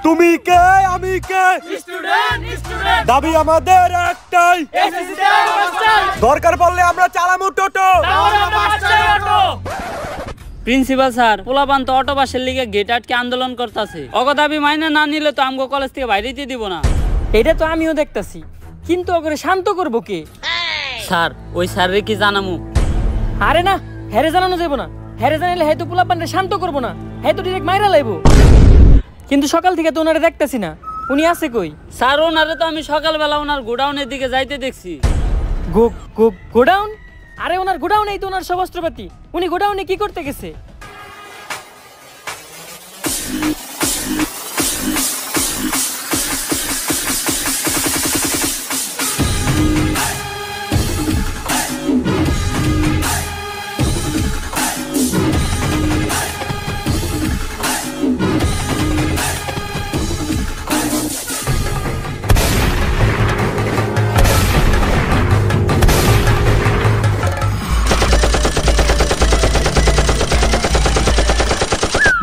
তুমি কে আমি কে student student দাবি আমাদের একটাই এসএসসি তে মাস্টার দরকার পড়লে আমরা চালামু টোটো তাহলে আমরা মাস্টার অটো প্রিন্সিপাল স্যার পোলাপান তো অটো বাসের লিগে গেট আটকে আন্দোলন করতেছে অগো দাবি মাইনে না নিলে তো আমগো কলেজ থেকে বাইরেতে দিব না। এটা তো আমিও দেখতাছি, কিন্তু ওকে শান্ত করবো কে? স্যার ওই স্যারের কি জানামু? আরে না, হেরে জানানো যাবো না। হেরে জানাইলে হয়তো পোলাপানরে শান্ত করবো না, হয়তো ডিরেক্ট মাইরা লাইবো। কিন্তু সকাল থেকে তো ওনারে দেখতাছি না, উনি আছে কই? স্যার ওনারে তো আমি সকালবেলা ওনার গোডাউনের দিকে যাইতে দেখছি। গোডাউন? আরে ওনার গোডাউনেই তো ওনার সব অস্ত্রপাতি। উনি গোডাউনে কি করতে গেছে?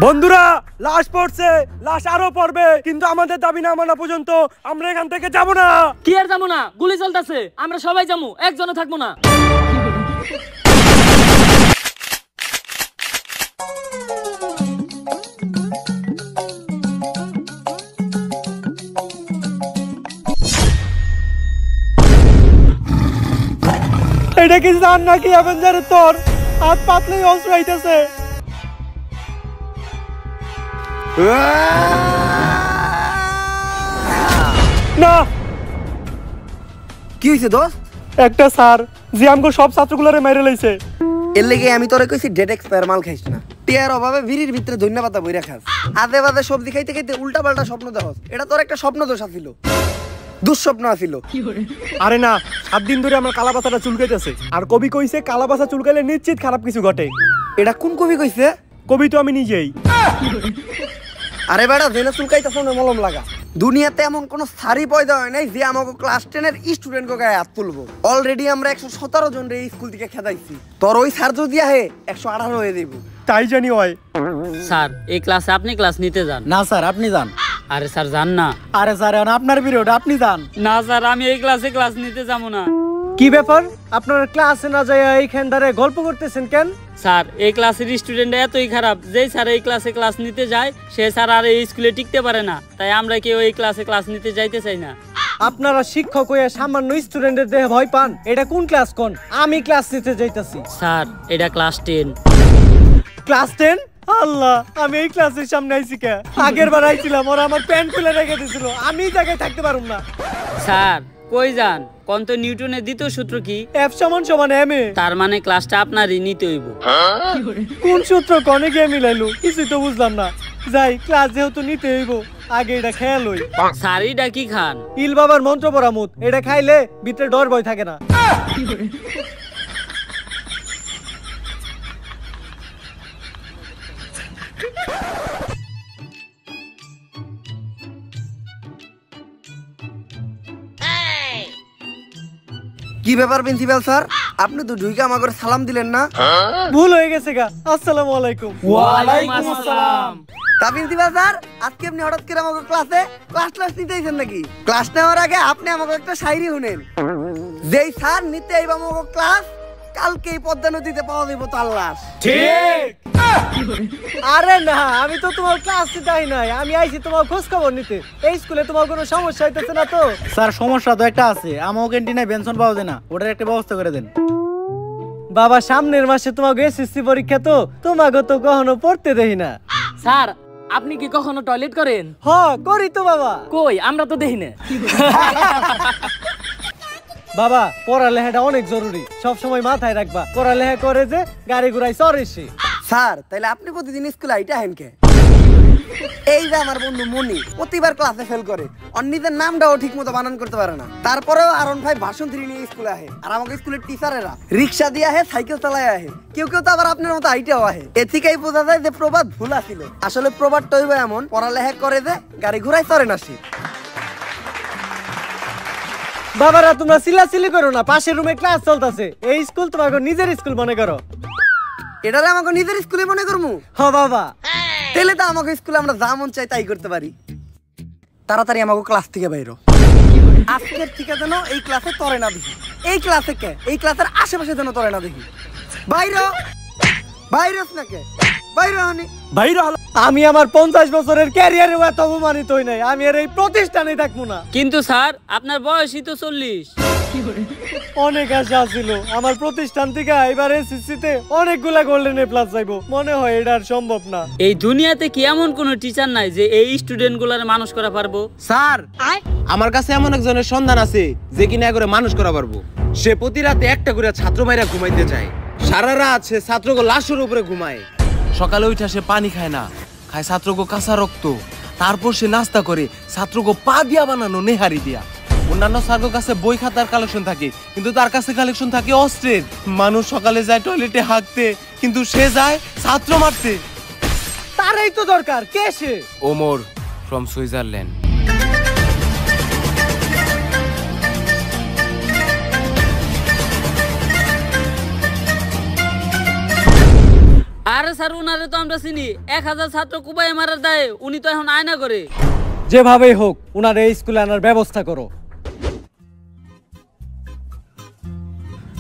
বন্ধুরা লাশ পড়ছে, লাশ আরো পড়বে, কিন্তু আমাদের দাবি না মানা পর্যন্ত আমরা এখান থেকে যাব না। কি আর যাবো না? গুলি চলতেছে, আমরা সবাই যাবো, একজনও থাকবো না। এটা কি জান নাকি অ্যাভেঞ্জারের তোর হাত পাতলেই অস্ত্র আইতেছে। না কি হইছে দোস্ত? একটা স্যার যে আমগো সব ছাত্রগুলোরে মেরে লইছে। এর লেগে আমি তোরে কইছি ডেট এক্সপায়ার মাল খাইস না। টিয়ার অভাবে ভিড়ির ভিতরে ধন্যবাদ বইরা খাস। আদে বাদে সবজি খাইতে খাইতে উল্টা পাল্টা স্বপ্ন দেখস। এটা তোর একটা স্বপ্ন দোষ আছিল, দুঃস্বপ্ন আছিল। আরে না, 7 দিন ধরে আমার কালাবাসাটা চুলকাইতেছে, আর কবি কইছে কালাবাসা চুলকাইলে নিশ্চিত খারাপ কিছু ঘটে। এটা কোন কবি কইছে? কবি তো আমি নিজেই। আরে বেটা জেনে চুলকাইতেছ না মলম লাগা। দুনিয়াতে এমন কোন সারি পয়দা হয় নাই যে আমাকে ক্লাস 10 এর স্টুডেন্টকে গায়ে হাত তুলবো। অলরেডি আমরা 117 জন রে স্কুল থেকে খেদাইছি। তোর ওই স্যার যদি আহে 118 হয়ে দেব। তাই জানি হয়। স্যার এই ক্লাসে আপনি ক্লাস নিতে যান। না স্যার আপনি যান। আরে স্যার যান না। আরে স্যার আপনার পিরিয়ড, আপনি যান। না স্যার আমি এই ক্লাসে ক্লাস নিতে যাবো না। কি ব্যাপার, আপনার ক্লাসে না যায় এইখানটারে গল্প করতেছেন কেন? স্যার এই ক্লাসের স্টুডেন্ট এতই খারাপ, যেই স্যার এই ক্লাসে ক্লাস নিতে যায় সে স্যার আর এই স্কুলে টিকতে পারে না, তাই আমরা কেউ এই ক্লাসে ক্লাস নিতে যাইতে চাই না। আপনারা শিক্ষক হয়ে সামান্য স্টুডেন্টের দেহে ভয় পান? এটা কোন ক্লাস কোন? আমি ক্লাস নিতে যাইতাছি। স্যার এটা ক্লাস 10। ক্লাস 10? আল্লাহ, আমি এই ক্লাসের সামনে আইছি কে? আগের বার আইছিলাম, ওরা আমার প্যান্ট খুলে রেখে দিয়েছিল, আমি এই জায়গায় থাকতে পারুম না। স্যার কই যান? কোন তো নিউটনের দ্বিতীয় সূত্র কি? F = m এ। তার মানে ক্লাসটা আপনারই নিতে হইব। কোন সূত্র কোনে গিয়ে মিলাইলো কিছুই তো বুঝলাম না। যাই, ক্লাস যেহেতু নিতে হইব আগে এটা খেয়াল হই। স্যার এটা কি খান? ইল বাবার মন্ত্র পরামুত, এটা খাইলে ভিতরে ডর ভয় থাকে না। কি ব্যাপার প্রিন্সিপাল স্যার, আপনি তো ঢুইকা আমাকে সালাম দিলেন না? ভুল হয়ে গেছে গা। আসসালামু আলাইকুম। ওয়ালাইকুম আসসালাম। তা প্রিন্সিপাল স্যার, আজকে আপনি হঠাৎ করে আমাকে ক্লাস নিতে আইছেন নাকি? ক্লাস নেওয়ার আগে আপনি আমাকে একটা শায়রি শুনেন। যেই স্যার নিতে আইবা আমাকে ক্লাস, কালকে এই পদ্মা নদীতে পাওয়া যাবে তার লাশ। ঠিক। আরে না, আমি তো তোমার ক্লাস নিতে আই নাই, আমি আইছি তোমার খোঁজ খবর নিতে। এই স্কুলে তোমার কোনো সমস্যা হইতেছে না তো? স্যার সমস্যা তো একটা আছে, আমার ক্যান্টিনে বেনশন পাওয়া যায় না, ওটার একটা ব্যবস্থা করে দেন। বাবা সামনের মাসে তোমাকে এসএসসি পরীক্ষা, তো তোমাকে তো কখনো পড়তে দেই না। স্যার আপনি কি কখনো টয়লেট করেন? হ করি তো বাবা। কই, আমরা তো দেখি না। বাবা পড়ালেখাটা অনেক জরুরি, সব সময় মাথায় রাখবা। পড়ালেখা করে যে গাড়ি ঘুরাই চড়ে সে। স্যার তাইলে আপনি প্রতিদিন স্কুলে আইটা হেন কে? এই যে আমার বন্ধু মনি প্রতিবার ক্লাসে ফেল করে, ওর নিজের নামটাও ঠিক মতো বানান করতে পারে না, তারপরেও আরন ভাই ভাষণ দিয়ে নিয়ে স্কুলে আহে। আর আমাকে স্কুলের টিচারেরা রিক্সা দিয়ে আহে, সাইকেল চালায় আহে, কেউ কেউ তো আবার আপনার মতো আইটাও আহে। এ থেকেই বোঝা যায় যে প্রবাদ ভুল ছিল। আসলে প্রবাদটা হইবে এমন, পড়ালেখা করে যে গাড়ি ঘুরাই চড়ে না সে। বাবারা তোমরা চিল্লাচিল্লি করো না, পাশের রুমে ক্লাস চলতেছে। এই স্কুল তোমাকে নিজের স্কুল মনে করো। এটারে আমাকে নিজের স্কুলে মনে করবো? হ বাবা। তাহলে তো আমাকে স্কুলে আমরা যা মন চাই তাই করতে পারি। তাড়াতাড়ি আমাকে ক্লাস থেকে বাইরো। আজকের থেকে যেন এই ক্লাসে তরে না দেখি। এই ক্লাসে কে? এই ক্লাসের আশেপাশে যেন তরে না দেখি। বাইরো বাইরস না কে? বাইরো হনি ভাইরা হলো আমি আমার 50 বছরের ক্যারিয়ারে এত অপমানিত হই নাই। আমি আর এই প্রতিষ্ঠানে থাকবো না। কিন্তু স্যার আপনার বয়সই তো 40। অনেক আশা ছিল আমার প্রতিষ্ঠান থেকে এবার এসএসসিতে অনেকগুলা গোল্ডেন এ প্লাস চাইবো। মনে হয় এটা আর সম্ভব না। এই দুনিয়াতে কি এমন কোনো টিচার নাই যে এই স্টুডেন্টগুলোর মানুষ করা পারবো? স্যার আমার কাছে এমন একজনের সন্ধান আছে যে কিনা করে মানুষ করা পারবো। সে প্রতি রাতে একটা করে ছাত্র মাইরা ঘুমাইতে যায়, সারা রাত সে ছাত্রকে লাশের উপরে ঘুমায়, সকালে উঠে সে পানি খায় না, খায় ছাত্রকে কাঁচা রক্ত, তারপর সে নাস্তা করে ছাত্রকে পা দিয়া বানানো নেহারি দিয়া। অন্যান্য স্যারের কাছে বই খাতার কালেকশন থাকে, কিন্তু তার কাছে কালেকশন থাকে অস্ত্রের। মানুষ সকালে যায় টয়লেটে হাঁকতে, কিন্তু সে যায় ছাত্র মারতে। তারই তো দরকার। কে সে? Omar from Switzerland. আরে স্যার উনারে তো আমরা চিনি। 1000 ছাত্র কুবাই মারার দায়ে উনি তো এখন আয়না করে। যেভাবেই হোক উনার এই স্কুলে আনার ব্যবস্থা করো।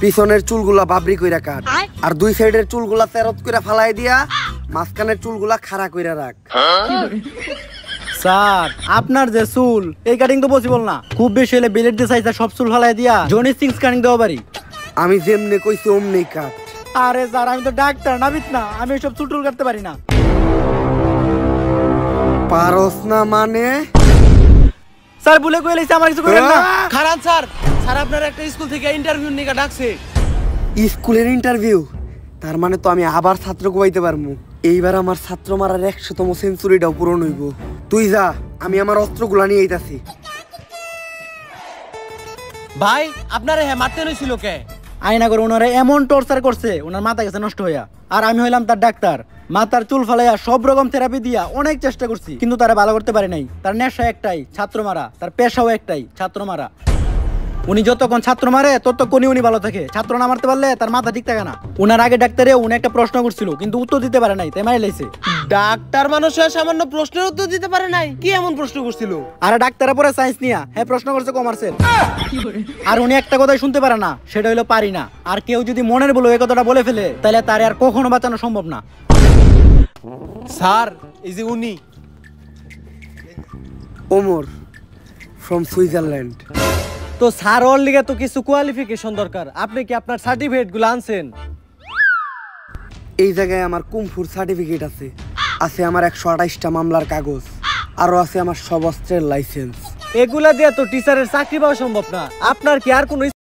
পিছনের চুলগুলা বাবরি কইরা কাট, আর দুই সাইডের চুলগুলা তেরত কইরা ফালাই দিয়া মাঝখানের চুলগুলা খাড়া কইরা রাখ। স্যার আপনার যে চুল এই কাটিং তো পসিবল না। খুব বেশি হলে বিলেট দিয়ে সাইজটা সব চুল ফালাই দিয়া জনি সিংস কাটিং দেওয়া পারি। আমি যেমনে কইছি অমনি কাট। আরে স্যার আমি তো ডাক্তার নাবিত না, আমি এসব চুল টুল কাটতে পারি না। পারস না মানে? স্যার ভুলে কই লাইছে, আমার কিছু করেন না। খারান স্যার, স্যার আপনার একটা স্কুল থেকে ইন্টারভিউ নিয়ে ডাকছে। স্কুলের ইন্টারভিউ? তার মানে তো আমি আবার ছাত্র কোবাইতে পারবো। এইবার আমার ছাত্র মারার 100তম সেঞ্চুরিটাও পূরণ হইব। তুই যা, আমি আমার অস্ত্রগুলা নিয়ে আইতাছি। ভাই আপনারে হ্যাঁ মারতে নইছিল কে? আয়না করে ওনারা এমন টর্চার করছে ওনার মাথা গেছে নষ্ট হইয়া। আর আমি হইলাম তার ডাক্তার, মাথার চুল ফালাইয়া সব রকম থেরাপি দিয়া অনেক চেষ্টা করছি, কিন্তু তারা ভালো করতে পারে নাই। তার নেশা একটাই, ছাত্র মারা। তার পেশাও একটাই, ছাত্র মারা। উনি যতক্ষণ ছাত্র মারে ততক্ষণই উনি ভালো থাকে। ছাত্র না মারতে পারলে তার মাথা ঠিক থাকে না। উনার আগে ডাক্তারে উনি একটা প্রশ্ন করছিল, কিন্তু উত্তর দিতে পারে নাই, তাই মারি লাইছে। ডাক্তার মানুষ হয়ে সামান্য প্রশ্নের উত্তর দিতে পারে নাই? কি এমন প্রশ্ন করছিল? আর ডাক্তারের পরে সায়েন্স নিয়া হ্যাঁ প্রশ্ন করছে কমার্সের। আর উনি একটা কথাই শুনতে পারে না, সেটা হইলো পারি না। আর কেউ যদি মনের বলে এই কথাটা বলে ফেলে তাহলে তার আর কখনো বাঁচানো সম্ভব না। স্যার এই যে উনি ওমর ফ্রম সুইজারল্যান্ড। তো স্যার ওর লিগে তো কিছু কোয়ালিফিকেশন দরকার। আপনি কি আপনার সার্টিফিকেট গুলো আনছেন? এই জায়গায় আমার কুমফুর সার্টিফিকেট আছে, আছে আমার 128টা মামলার কাগজ, আরো আছে আমার সব অস্ত্রের লাইসেন্স। এগুলা দিয়ে তো টিচারের চাকরি পাওয়া সম্ভব না। আপনার কি আর কোনো